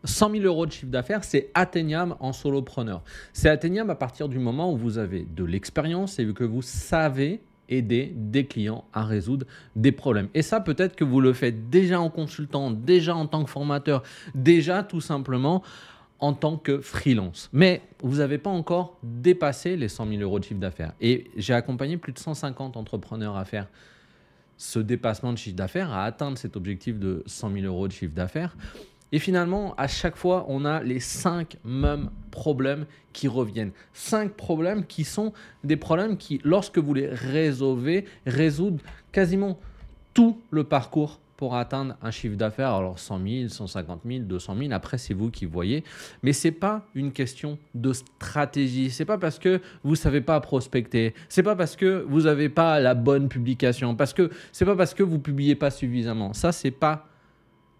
100 000 euros de chiffre d'affaires, c'est atteignable en solopreneur. C'est atteignable à partir du moment où vous avez de l'expérience et que vous savez aider des clients à résoudre des problèmes. Et ça, peut-être que vous le faites déjà en consultant, déjà en tant que formateur, déjà tout simplement en tant que freelance. Mais vous n'avez pas encore dépassé les 100 000 euros de chiffre d'affaires. Et j'ai accompagné plus de 150 entrepreneurs à faire ce dépassement de chiffre d'affaires, à atteindre cet objectif de 100 000 euros de chiffre d'affaires. Et finalement, à chaque fois, on a les 5 mêmes problèmes qui reviennent. 5 problèmes qui sont des problèmes qui, lorsque vous les résolvez, résoudent quasiment tout le parcours pour atteindre un chiffre d'affaires. Alors 100 000, 150 000, 200 000, après c'est vous qui voyez. Mais ce n'est pas une question de stratégie. Ce n'est pas parce que vous ne savez pas prospecter. Ce n'est pas parce que vous n'avez pas la bonne publication. Ce n'est pas parce que vous ne publiez pas suffisamment. Ça, ce n'est pas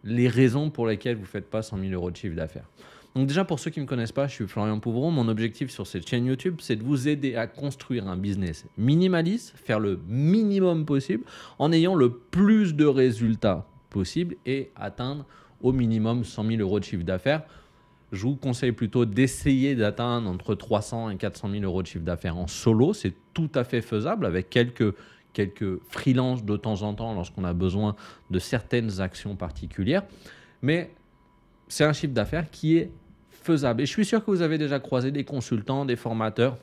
les raisons pour lesquelles vous ne faites pas 100 000 euros de chiffre d'affaires. Donc déjà, pour ceux qui ne me connaissent pas, je suis Florian Pouvreau. Mon objectif sur cette chaîne YouTube, c'est de vous aider à construire un business minimaliste, faire le minimum possible en ayant le plus de résultats possible et atteindre au minimum 100 000 euros de chiffre d'affaires. Je vous conseille plutôt d'essayer d'atteindre entre 300 et 400 000 euros de chiffre d'affaires en solo. C'est tout à fait faisable avec quelques freelances de temps en temps lorsqu'on a besoin de certaines actions particulières. Mais c'est un chiffre d'affaires qui est faisable. Et je suis sûr que vous avez déjà croisé des consultants, des formateurs,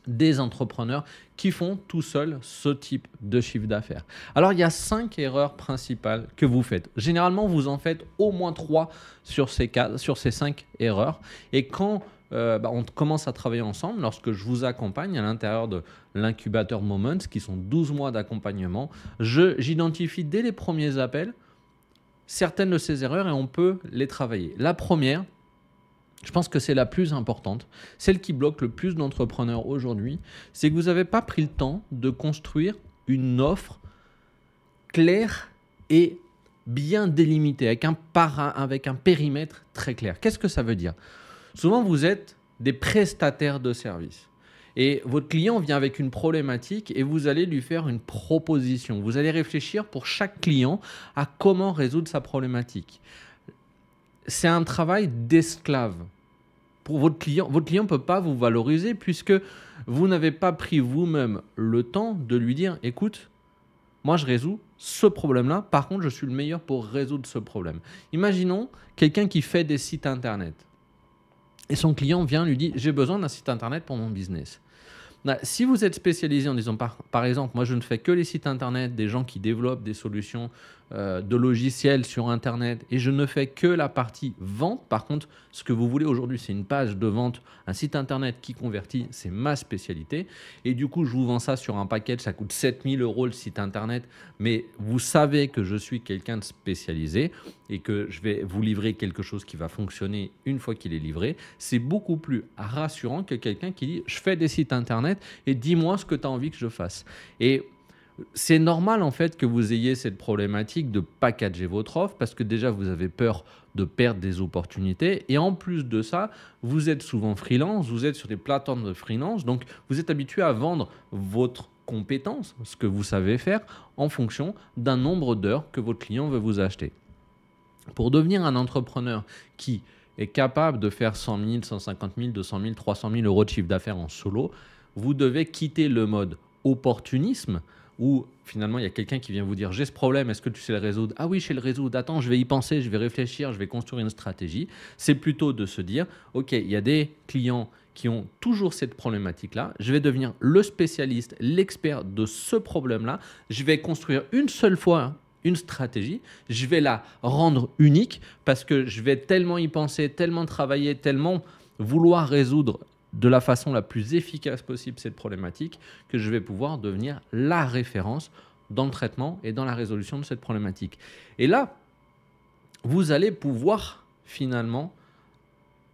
des entrepreneurs qui font tout seuls ce type de chiffre d'affaires. Alors, il y a 5 erreurs principales que vous faites. Généralement, vous en faites au moins 3 sur ces 5 erreurs. Et quand on commence à travailler ensemble, lorsque je vous accompagne à l'intérieur de l'incubateur Moments, qui sont 12 mois d'accompagnement, j'identifie dès les premiers appels certaines de ces erreurs et on peut les travailler. La première, je pense que c'est la plus importante, celle qui bloque le plus d'entrepreneurs aujourd'hui, c'est que vous n'avez pas pris le temps de construire une offre claire et bien délimitée, avec un périmètre très clair. Qu'est-ce que ça veut dire ? Souvent, vous êtes des prestataires de services. Et votre client vient avec une problématique et vous allez lui faire une proposition. Vous allez réfléchir pour chaque client à comment résoudre sa problématique. C'est un travail d'esclave. Pour votre client ne peut pas vous valoriser puisque vous n'avez pas pris vous-même le temps de lui dire « Écoute, moi je résous ce problème-là, par contre je suis le meilleur pour résoudre ce problème. » Imaginons quelqu'un qui fait des sites internet. Et son client vient lui dit « J'ai besoin d'un site internet pour mon business. » Si vous êtes spécialisé en disant par exemple, moi je ne fais que les sites internet, des gens qui développent des solutions de logiciels sur internet et je ne fais que la partie vente. Par contre, ce que vous voulez aujourd'hui, c'est une page de vente, un site internet qui convertit, c'est ma spécialité. Et du coup, je vous vends ça sur un package, ça coûte 7 000 € le site internet, mais vous savez que je suis quelqu'un de spécialisé et que je vais vous livrer quelque chose qui va fonctionner une fois qu'il est livré. C'est beaucoup plus rassurant que quelqu'un qui dit « Je fais des sites internet et dis-moi ce que tu as envie que je fasse. » Et c'est normal en fait que vous ayez cette problématique de packager votre offre parce que déjà vous avez peur de perdre des opportunités et en plus de ça, vous êtes souvent freelance, vous êtes sur des plateformes de freelance, donc vous êtes habitué à vendre votre compétence, ce que vous savez faire en fonction d'un nombre d'heures que votre client veut vous acheter. Pour devenir un entrepreneur qui est capable de faire 100 000, 150 000, 200 000, 300 000 € de chiffre d'affaires en solo, vous devez quitter le mode opportunisme où finalement il y a quelqu'un qui vient vous dire « J'ai ce problème, est-ce que tu sais le résoudre ?»« Ah oui, je sais le résoudre, attends, je vais y penser, je vais réfléchir, je vais construire une stratégie. » C'est plutôt de se dire « Ok, il y a des clients qui ont toujours cette problématique-là, je vais devenir le spécialiste, l'expert de ce problème-là, je vais construire une seule fois une stratégie, je vais la rendre unique parce que je vais tellement y penser, tellement travailler, tellement vouloir résoudre de la façon la plus efficace possible cette problématique que je vais pouvoir devenir la référence dans le traitement et dans la résolution de cette problématique. » Et là, vous allez pouvoir finalement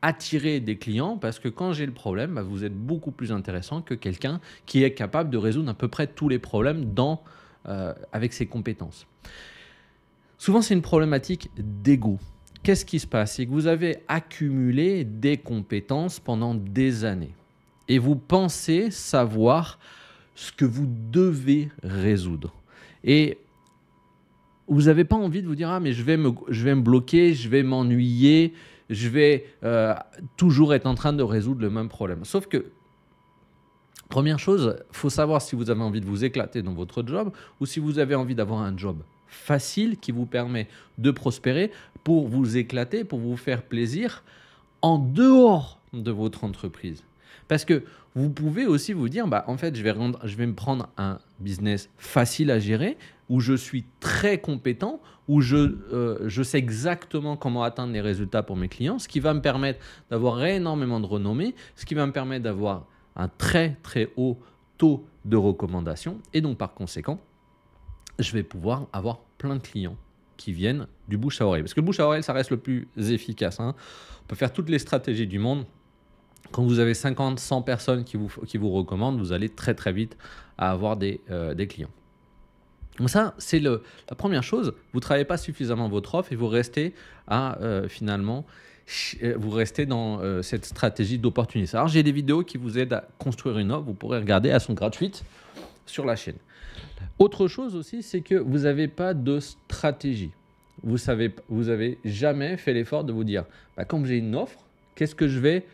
attirer des clients parce que quand j'ai le problème, vous êtes beaucoup plus intéressant que quelqu'un qui est capable de résoudre à peu près tous les problèmes avec ses compétences. Souvent, c'est une problématique d'ego. Qu'est-ce qui se passe? C'est que vous avez accumulé des compétences pendant des années et vous pensez savoir ce que vous devez résoudre. Et vous n'avez pas envie de vous dire « Ah, mais je vais me bloquer, je vais m'ennuyer, je vais toujours être en train de résoudre le même problème. Sauf que, première chose, il faut savoir si vous avez envie de vous éclater dans votre job ou si vous avez envie d'avoir un job facile qui vous permet de prospérer pour vous éclater, pour vous faire plaisir en dehors de votre entreprise. Parce que vous pouvez aussi vous dire, bah, en fait, je vais me prendre un business facile à gérer, où je suis très compétent, où je sais exactement comment atteindre les résultats pour mes clients, ce qui va me permettre d'avoir énormément de renommée, ce qui va me permettre d'avoir un très très haut taux de recommandation. Et donc, par conséquent, je vais pouvoir avoir plein de clients qui viennent du bouche à oreille. Parce que le bouche à oreille, ça reste le plus efficace, hein. On peut faire toutes les stratégies du monde. Quand vous avez 50, 100 personnes qui vous recommandent, vous allez très très vite à avoir des clients. Donc ça, c'est la première chose. Vous ne travaillez pas suffisamment votre offre et vous restez finalement, vous restez dans cette stratégie d'opportunité. Alors j'ai des vidéos qui vous aident à construire une offre. Vous pourrez regarder, elles sont gratuites sur la chaîne. Autre chose aussi, c'est que vous n'avez pas de stratégie. Vous avez jamais fait l'effort de vous dire, bah, comme j'ai une offre, qu'est-ce que je vais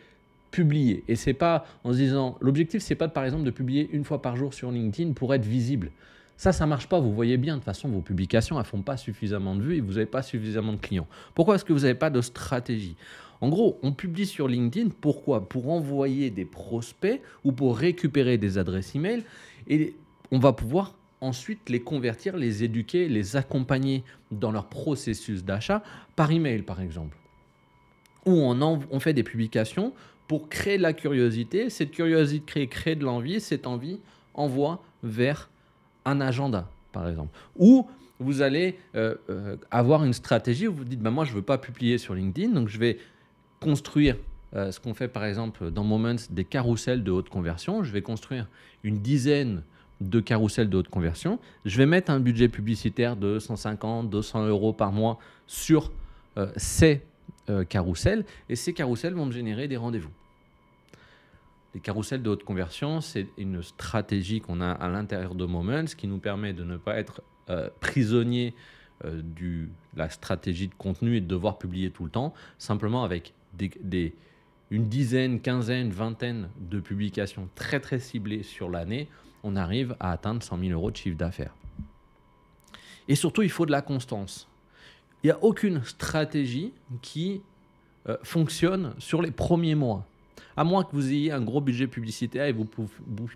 publier? Et c'est pas en se disant, l'objectif c'est pas par exemple de publier une fois par jour sur LinkedIn pour être visible. Ça marche pas. Vous voyez bien, de toute façon, vos publications elles font pas suffisamment de vues et vous n'avez pas suffisamment de clients. Pourquoi est-ce que vous n'avez pas de stratégie? En gros, on publie sur LinkedIn. Pourquoi? Pour envoyer des prospects ou pour récupérer des adresses email et on va pouvoir ensuite les convertir, les éduquer, les accompagner dans leur processus d'achat par email par exemple. Ou on fait des publications pour créer de la curiosité. Cette curiosité crée de l'envie. Cette envie envoie vers un agenda par exemple. Ou vous allez avoir une stratégie où vous dites bah, moi je ne veux pas publier sur LinkedIn, donc je vais construire ce qu'on fait par exemple dans Moments, des carousels de haute conversion. Je vais construire une dizaine de carousels de haute conversion. Je vais mettre un budget publicitaire de 150, 200 euros par mois sur ces carousels et ces carousels vont me générer des rendez-vous. Les carousels de haute conversion, c'est une stratégie qu'on a à l'intérieur de Moments qui nous permet de ne pas être prisonnier de la stratégie de contenu et de devoir publier tout le temps, simplement avec une dizaine, quinzaine, vingtaine de publications très très ciblées sur l'année, on arrive à atteindre 100 000 euros de chiffre d'affaires. Et surtout, il faut de la constance. Il n'y a aucune stratégie qui fonctionne sur les premiers mois. À moins que vous ayez un gros budget publicitaire et vous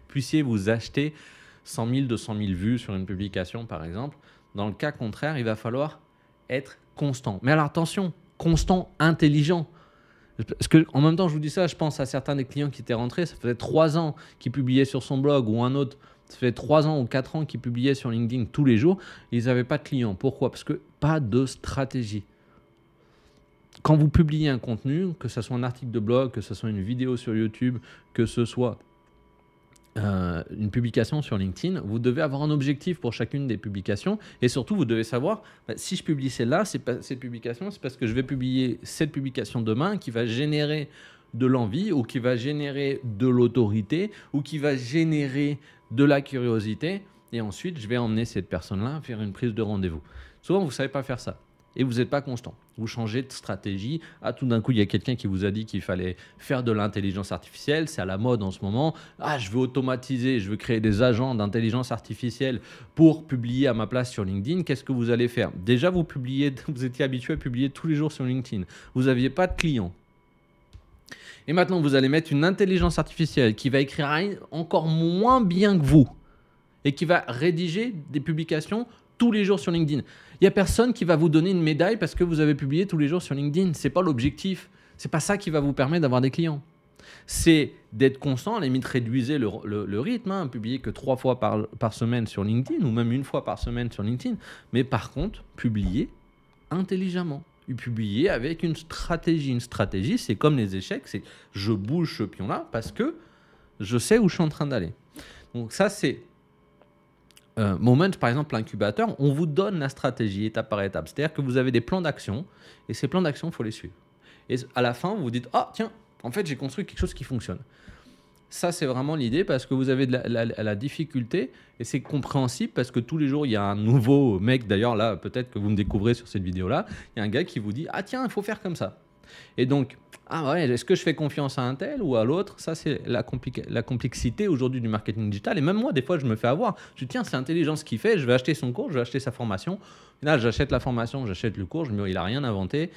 puissiez vous acheter 100 000, 200 000 vues sur une publication, par exemple. Dans le cas contraire, il va falloir être constant. Mais alors attention, constant, intelligent. Parce que en même temps, je vous dis ça, je pense à certains des clients qui étaient rentrés, ça faisait 3 ans qu'ils publiaient sur son blog ou un autre, ça fait 3 ans ou 4 ans qu'ils publiaient sur LinkedIn tous les jours, et ils n'avaient pas de clients. Pourquoi? Parce que pas de stratégie. Quand vous publiez un contenu, que ce soit un article de blog, que ce soit une vidéo sur YouTube, que ce soit une publication sur LinkedIn, vous devez avoir un objectif pour chacune des publications et surtout vous devez savoir si je publie celle-là, cette publication, c'est parce que je vais publier cette publication demain qui va générer de l'envie ou qui va générer de l'autorité ou qui va générer de la curiosité et ensuite je vais emmener cette personne-là faire une prise de rendez-vous. Souvent vous ne savez pas faire ça. Et vous n'êtes pas constant. Vous changez de stratégie. Ah, tout d'un coup, il y a quelqu'un qui vous a dit qu'il fallait faire de l'intelligence artificielle. C'est à la mode en ce moment. Ah, je veux automatiser, je veux créer des agents d'intelligence artificielle pour publier à ma place sur LinkedIn. Qu'est-ce que vous allez faire? Déjà, vous étiez habitué à publier tous les jours sur LinkedIn. Vous n'aviez pas de clients. Et maintenant, vous allez mettre une intelligence artificielle qui va écrire encore moins bien que vous et qui va rédiger des publications tous les jours sur LinkedIn. Il n'y a personne qui va vous donner une médaille parce que vous avez publié tous les jours sur LinkedIn. Ce n'est pas l'objectif. Ce n'est pas ça qui va vous permettre d'avoir des clients. C'est d'être constant, à la limite réduisez le rythme, hein, publier que 3 fois par semaine sur LinkedIn ou même 1 fois par semaine sur LinkedIn. Mais par contre, publier intelligemment. Publier avec une stratégie. Une stratégie, c'est comme les échecs, c'est je bouge ce pion-là parce que je sais où je suis en train d'aller. Donc ça, c'est Moment, par exemple, l'incubateur, on vous donne la stratégie étape par étape. C'est-à-dire que vous avez des plans d'action et ces plans d'action, il faut les suivre. Et à la fin, vous vous dites « Ah, tiens, en fait, j'ai construit quelque chose qui fonctionne. » Ça, c'est vraiment l'idée parce que vous avez de la difficulté et c'est compréhensible parce que tous les jours, il y a un nouveau mec. D'ailleurs, là, peut-être que vous me découvrez sur cette vidéo-là. Il y a un gars qui vous dit « Ah, tiens, il faut faire comme ça. » Et donc, ah ouais, est-ce que je fais confiance à un tel ou à l'autre? Ça, c'est la complexité aujourd'hui du marketing digital. Et même moi, des fois, je me fais avoir. Je dis, tiens, c'est intelligent ce qu'il fait, je vais acheter son cours, je vais acheter sa formation. Et là, j'achète la formation, j'achète le cours, je me dis, il n'a rien inventé.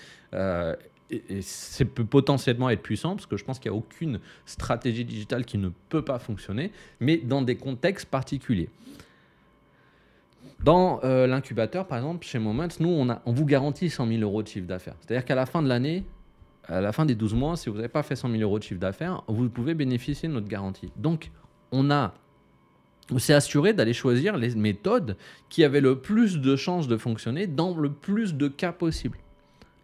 Et ça peut potentiellement être puissant parce que je pense qu'il n'y a aucune stratégie digitale qui ne peut pas fonctionner, mais dans des contextes particuliers. Dans l'incubateur, par exemple, chez Moments, nous, on vous garantit 100 000 euros de chiffre d'affaires. C'est-à-dire qu'à la fin de l'année, à la fin des 12 mois, si vous n'avez pas fait 100 000 euros de chiffre d'affaires, vous pouvez bénéficier de notre garantie. Donc, on s'est assuré d'aller choisir les méthodes qui avaient le plus de chances de fonctionner dans le plus de cas possible.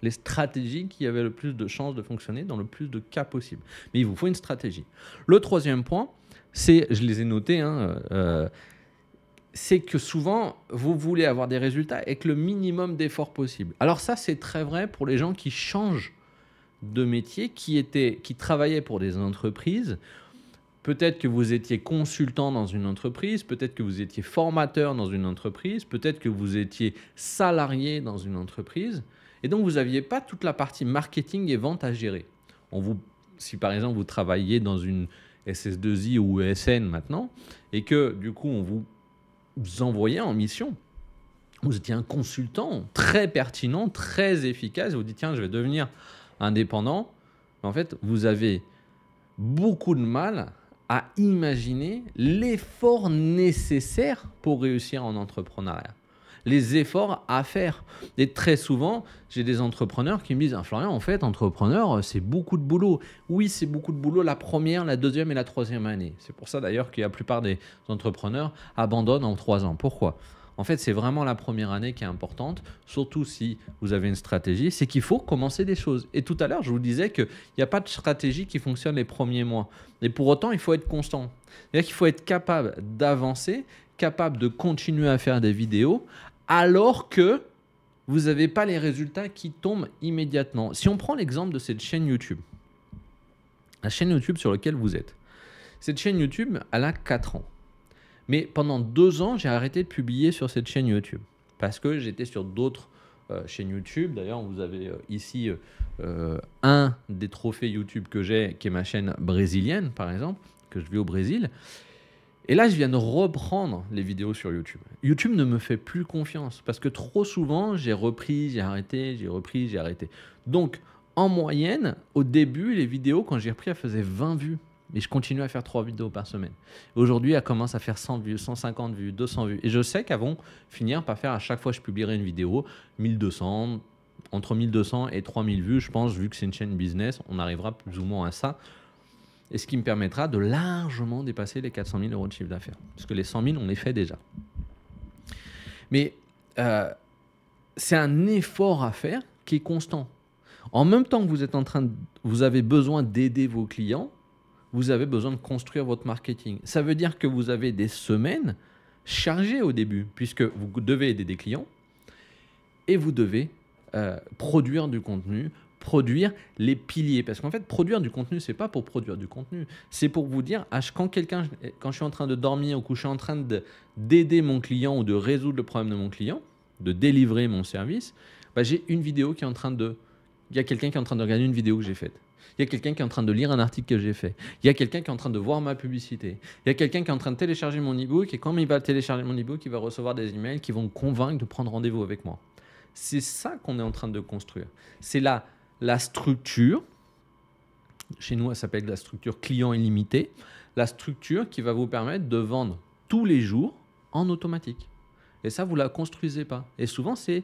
Les stratégies qui avaient le plus de chances de fonctionner dans le plus de cas possible. Mais il vous faut une stratégie. Le troisième point, c'est, je les ai notés, c'est que souvent, vous voulez avoir des résultats avec le minimum d'efforts possible. Alors ça, c'est très vrai pour les gens qui changent de métier, qui travaillaient pour des entreprises. Peut-être que vous étiez consultant dans une entreprise, peut-être que vous étiez formateur dans une entreprise, peut-être que vous étiez salarié dans une entreprise. Et donc, vous n'aviez pas toute la partie marketing et vente à gérer. Si par exemple, vous travaillez dans une SS2I ou ESN maintenant, et que du coup, on vous envoyait en mission, vous étiez un consultant très pertinent, très efficace, vous dites, tiens, je vais devenir indépendant. En fait, vous avez beaucoup de mal à imaginer l'effort nécessaire pour réussir en entrepreneuriat. Les efforts à faire. Et très souvent, j'ai des entrepreneurs qui me disent, Florian, en fait, entrepreneur, c'est beaucoup de boulot. Oui, c'est beaucoup de boulot la première, la deuxième et la troisième année. C'est pour ça d'ailleurs que la plupart des entrepreneurs abandonnent en 3 ans. Pourquoi ? En fait, c'est vraiment la première année qui est importante, surtout si vous avez une stratégie, c'est qu'il faut commencer des choses. Et tout à l'heure, je vous disais qu'il n'y a pas de stratégie qui fonctionne les premiers mois. Et pour autant, il faut être constant. C'est-à-dire qu'il faut être capable d'avancer, capable de continuer à faire des vidéos, alors que vous n'avez pas les résultats qui tombent immédiatement. Si on prend l'exemple de cette chaîne YouTube, la chaîne YouTube sur laquelle vous êtes, cette chaîne YouTube, elle a 4 ans. Mais pendant 2 ans, j'ai arrêté de publier sur cette chaîne YouTube parce que j'étais sur d'autres chaînes YouTube. D'ailleurs, vous avez ici un des trophées YouTube que j'ai, qui est ma chaîne brésilienne, par exemple, que je vis au Brésil. Et là, je viens de reprendre les vidéos sur YouTube. YouTube ne me fait plus confiance parce que trop souvent, j'ai repris, j'ai arrêté, j'ai repris, j'ai arrêté. Donc, en moyenne, au début, les vidéos, quand j'ai repris, elles faisaient 20 vues. Mais je continue à faire 3 vidéos par semaine. Aujourd'hui, elles commencent à faire 100 vues, 150 vues, 200 vues. Et je sais qu'elles vont finir par faire, à chaque fois que je publierai une vidéo, 1200, entre 1200 et 3000 vues, je pense, vu que c'est une chaîne business, on arrivera plus ou moins à ça. Et ce qui me permettra de largement dépasser les 400 000 euros de chiffre d'affaires. Parce que les 100 000, on les fait déjà. Mais c'est un effort à faire qui est constant. En même temps que vous avez besoin d'aider vos clients, vous avez besoin de construire votre marketing. Ça veut dire que vous avez des semaines chargées au début, puisque vous devez aider des clients et vous devez produire du contenu, produire les piliers. Parce qu'en fait, produire du contenu, ce n'est pas pour produire du contenu. C'est pour vous dire, quand je suis en train de dormir ou que je suis en train d'aider mon client ou de résoudre le problème de mon client, de délivrer mon service, j'ai une vidéo qui est en train de... Il y a quelqu'un qui est en train de regarder une vidéo que j'ai faite. Il y a quelqu'un qui est en train de lire un article que j'ai fait. Il y a quelqu'un qui est en train de voir ma publicité. Il y a quelqu'un qui est en train de télécharger mon e-book et quand il va télécharger mon e-book, il va recevoir des emails qui vont me convaincre de prendre rendez-vous avec moi. C'est ça qu'on est en train de construire. C'est la structure. Chez nous, elle s'appelle la structure client illimité. La structure qui va vous permettre de vendre tous les jours en automatique. Et ça, vous ne la construisez pas. Et souvent, c'est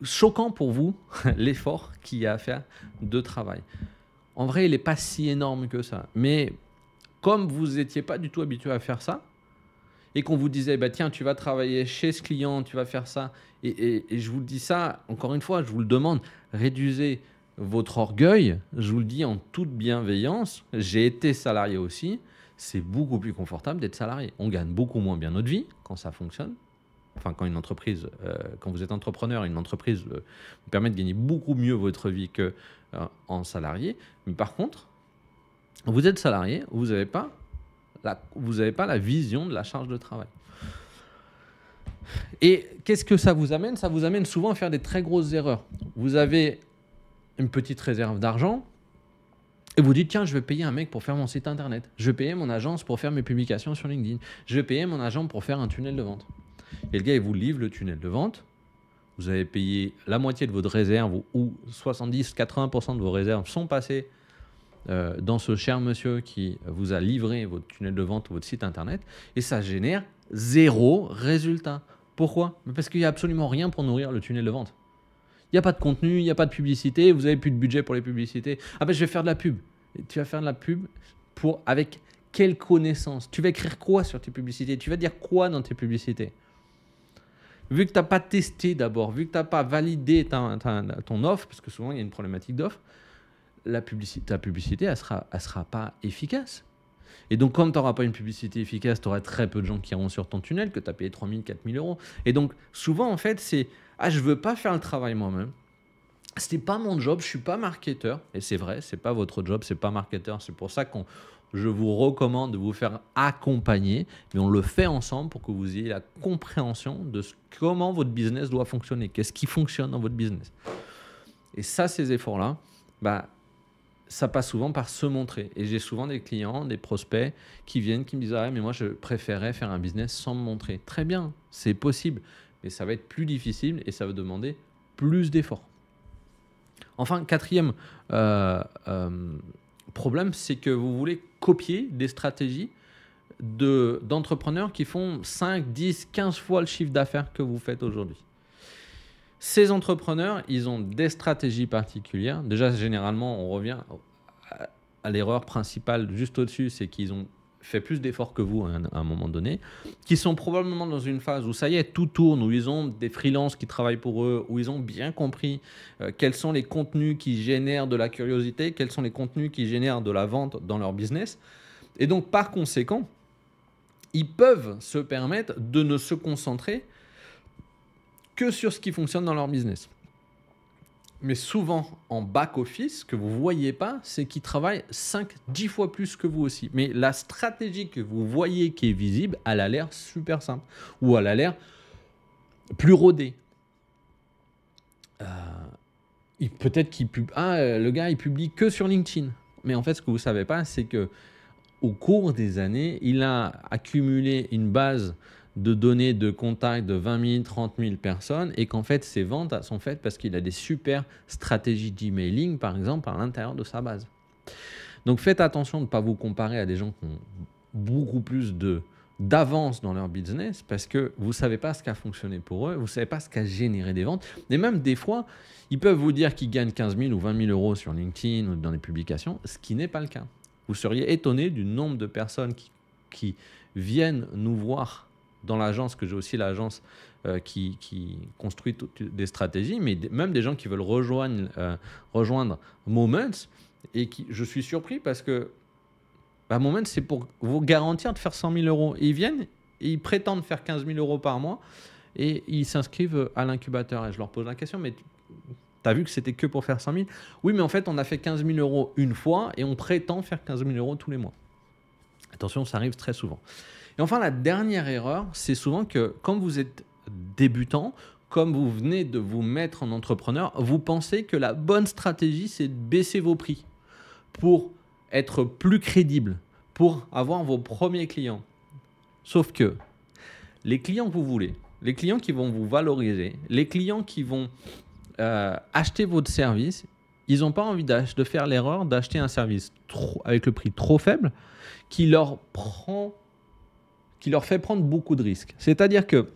choquant pour vous, l'effort qu'il y a à faire de travail. En vrai, il n'est pas si énorme que ça. Mais comme vous n'étiez pas du tout habitué à faire ça, et qu'on vous disait, tiens, tu vas travailler chez ce client, tu vas faire ça, et je vous dis ça, encore une fois, je vous le demande, réduisez votre orgueil, je vous le dis en toute bienveillance, j'ai été salarié aussi, c'est beaucoup plus confortable d'être salarié. On gagne beaucoup moins bien notre vie quand ça fonctionne. Enfin, quand quand vous êtes entrepreneur, une entreprise vous permet de gagner beaucoup mieux votre vie qu'en salarié. Mais par contre, vous êtes salarié, vous n'avez pas la vision de la charge de travail. Et qu'est-ce que ça vous amène? Ça vous amène souvent à faire des très grosses erreurs. Vous avez une petite réserve d'argent et vous dites, tiens, je vais payer un mec pour faire mon site internet. Je vais payer mon agence pour faire mes publications sur LinkedIn. Je vais payer mon agent pour faire un tunnel de vente. Et le gars, il vous livre le tunnel de vente. Vous avez payé la moitié de votre réserve ou 70-80% de vos réserves sont passées dans ce cher monsieur qui vous a livré votre tunnel de vente ou votre site internet et ça génère 0 résultat. Pourquoi? Parce qu'il n'y a absolument rien pour nourrir le tunnel de vente. Il n'y a pas de contenu, il n'y a pas de publicité, vous n'avez plus de budget pour les publicités. Ah ben je vais faire de la pub. Et tu vas faire de la pub avec quelle connaissance? Tu vas écrire quoi sur tes publicités? Tu vas dire quoi dans tes publicités? Vu que tu n'as pas testé d'abord, vu que tu n'as pas validé ton offre, parce que souvent il y a une problématique d'offre, ta publicité, elle sera pas efficace. Et donc, comme tu n'auras pas une publicité efficace, tu auras très peu de gens qui iront sur ton tunnel, que tu as payé 3 000, 4 000 euros. Et donc, souvent, en fait, c'est « Ah, je ne veux pas faire le travail moi-même. Ce n'est pas mon job, je ne suis pas marketeur. » Et c'est vrai, ce n'est pas votre job, ce n'est pas marketeur. C'est pour ça que je vous recommande de vous faire accompagner. Mais on le fait ensemble pour que vous ayez la compréhension de comment votre business doit fonctionner. Qu'est-ce qui fonctionne dans votre business. Et ça, ces efforts-là, ça passe souvent par se montrer. Et j'ai souvent des clients, des prospects qui viennent, qui me disent « Ah, mais moi, je préférais faire un business sans me montrer. » Très bien, c'est possible. Mais ça va être plus difficile et ça va demander plus d'efforts. Enfin, quatrième problème, c'est que vous voulez copier des stratégies d'entrepreneurs qui font 5, 10, 15 fois le chiffre d'affaires que vous faites aujourd'hui. Ces entrepreneurs, ils ont des stratégies particulières. Déjà, généralement, on revient à l'erreur principale juste au-dessus, c'est qu'ils ont fait plus d'efforts que vous à un moment donné, qui sont probablement dans une phase où ça y est, tout tourne, où ils ont des freelances qui travaillent pour eux, où ils ont bien compris quels sont les contenus qui génèrent de la curiosité, quels sont les contenus qui génèrent de la vente dans leur business. Et donc, par conséquent, ils peuvent se permettre de ne se concentrer que sur ce qui fonctionne dans leur business. Mais souvent, en back-office, ce que vous ne voyez pas, c'est qu'ils travaillent 5-10 fois plus que vous aussi. Mais la stratégie que vous voyez qui est visible, elle a l'air super simple. Ou elle a l'air plus rodée. Peut-être le gars, il publie que sur LinkedIn. Mais en fait, ce que vous ne savez pas, c'est qu'au cours des années, il a accumulé une base de données de contact de 20 000, 30 000 personnes et qu'en fait, ces ventes sont faites parce qu'il a des super stratégies d'emailing, par exemple, à l'intérieur de sa base. Donc, faites attention de ne pas vous comparer à des gens qui ont beaucoup plus d'avance dans leur business parce que vous ne savez pas ce qui a fonctionné pour eux, vous ne savez pas ce qui a généré des ventes. Et même des fois, ils peuvent vous dire qu'ils gagnent 15 000 ou 20 000 euros sur LinkedIn ou dans des publications, ce qui n'est pas le cas. Vous seriez étonné du nombre de personnes qui viennent nous voir dans l'agence, que j'ai aussi l'agence qui construit des stratégies, mais même des gens qui veulent rejoindre Moments et je suis surpris parce que Moments, c'est pour vous garantir de faire 100 000 euros. Et ils viennent et ils prétendent faire 15 000 euros par mois et ils s'inscrivent à l'incubateur. Et je leur pose la question, mais tu as vu que c'était que pour faire 100 000? Oui, mais en fait, on a fait 15 000 euros une fois et on prétend faire 15 000 euros tous les mois. Attention, ça arrive très souvent. Et enfin, la dernière erreur, c'est souvent que quand vous êtes débutant, comme vous venez de vous mettre en entrepreneur, vous pensez que la bonne stratégie, c'est de baisser vos prix pour être plus crédible, pour avoir vos premiers clients. Sauf que les clients que vous voulez, les clients qui vont vous valoriser, les clients qui vont acheter votre service, ils n'ont pas envie de faire l'erreur d'acheter un service avec le prix trop faible qui leur fait prendre beaucoup de risques. C'est-à-dire que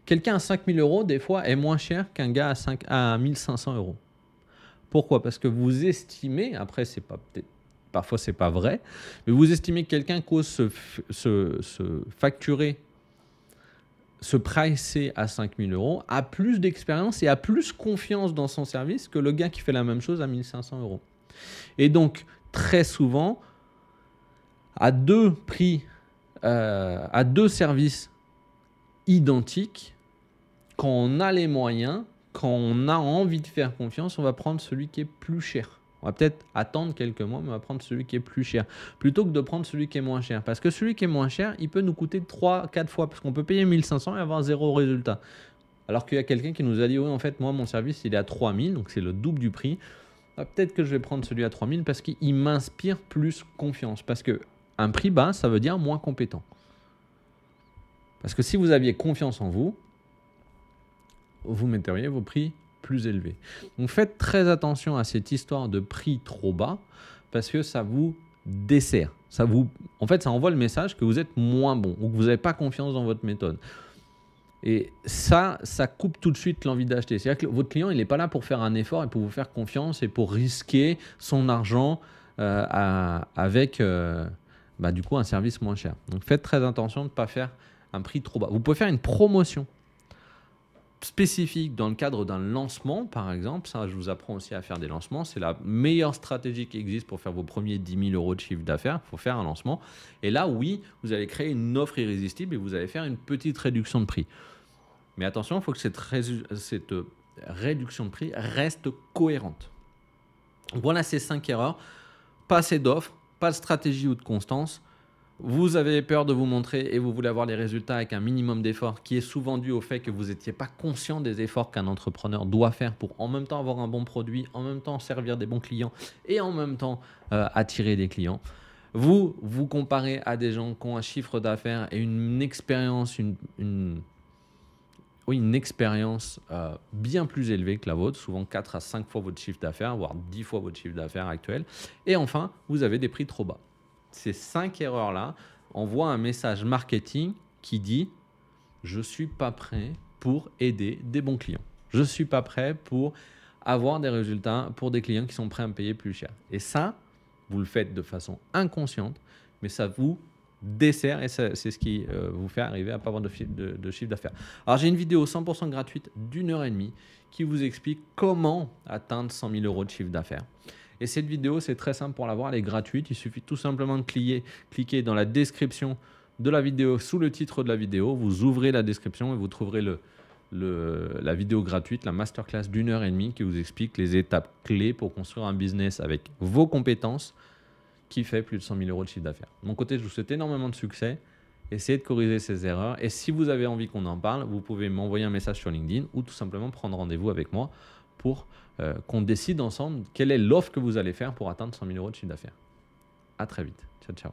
quelqu'un à 5 000 euros, des fois, est moins cher qu'un gars à 1 500 euros. Pourquoi? Parce que vous estimez, après, parfois, ce n'est pas vrai, mais vous estimez que quelqu'un cause se facturer, se pricer à 5 000 euros, a plus d'expérience et a plus confiance dans son service que le gars qui fait la même chose à 1 500 euros. Et donc, très souvent, à deux services identiques, quand on a les moyens, quand on a envie de faire confiance, on va prendre celui qui est plus cher, On va peut-être attendre quelques mois, mais on va prendre celui qui est plus cher plutôt que de prendre celui qui est moins cher. Parce que celui qui est moins cher, il peut nous coûter 3-4 fois parce qu'on peut payer 1500 et avoir 0 résultat. Alors qu'il y a quelqu'un qui nous a dit, oui, en fait, moi, mon service, il est à 3000, donc c'est le double du prix. Peut-être que je vais prendre celui à 3000 parce qu'il m'inspire plus confiance. Parce qu'un prix bas, ça veut dire moins compétent. Parce que si vous aviez confiance en vous, vous metteriez vos prix plus élevés. Donc faites très attention à cette histoire de prix trop bas parce que ça vous dessert. En fait, ça envoie le message que vous êtes moins bon ou que vous n'avez pas confiance dans votre méthode. Et ça coupe tout de suite l'envie d'acheter. C'est-à-dire que votre client, il n'est pas là pour faire un effort et pour vous faire confiance et pour risquer son argent avec du coup un service moins cher. Donc faites très attention de ne pas faire un prix trop bas. Vous pouvez faire une promotion spécifique dans le cadre d'un lancement, par exemple. Ça, je vous apprends aussi à faire des lancements. C'est la meilleure stratégie qui existe pour faire vos premiers 10 000 € de chiffre d'affaires. Il faut faire un lancement. Et là, oui, vous allez créer une offre irrésistible et vous allez faire une petite réduction de prix. Mais attention, il faut que cette réduction de prix reste cohérente. Voilà ces 5 erreurs. Pas assez d'offres, pas de stratégie ou de constance. Vous avez peur de vous montrer et vous voulez avoir les résultats avec un minimum d'efforts qui est souvent dû au fait que vous n'étiez pas conscient des efforts qu'un entrepreneur doit faire pour en même temps avoir un bon produit, en même temps servir des bons clients et en même temps attirer des clients. Vous vous comparez à des gens qui ont un chiffre d'affaires et une expérience, une expérience bien plus élevée que la vôtre, souvent 4 à 5 fois votre chiffre d'affaires, voire 10 fois votre chiffre d'affaires actuel. Et enfin, vous avez des prix trop bas. Ces 5 erreurs-là envoient un message marketing qui dit « Je ne suis pas prêt pour aider des bons clients. Je ne suis pas prêt pour avoir des résultats pour des clients qui sont prêts à me payer plus cher. » Et ça, vous le faites de façon inconsciente, mais ça vous dessert et c'est ce qui vous fait arriver à ne pas avoir de chiffre d'affaires. Alors, j'ai une vidéo 100% gratuite d'1h30 qui vous explique comment atteindre 100 000 € de chiffre d'affaires. Et cette vidéo, c'est très simple pour la voir, elle est gratuite. Il suffit tout simplement de cliquer dans la description de la vidéo, sous le titre de la vidéo. Vous ouvrez la description et vous trouverez la vidéo gratuite, la masterclass d'1h30 qui vous explique les étapes clés pour construire un business avec vos compétences qui fait plus de 100 000 € de chiffre d'affaires. De mon côté, je vous souhaite énormément de succès. Essayez de corriger ces erreurs. Et si vous avez envie qu'on en parle, vous pouvez m'envoyer un message sur LinkedIn ou tout simplement prendre rendez-vous avec moi pour qu'on décide ensemble quelle est l'offre que vous allez faire pour atteindre 100 000 € de chiffre d'affaires. À très vite. Ciao, ciao.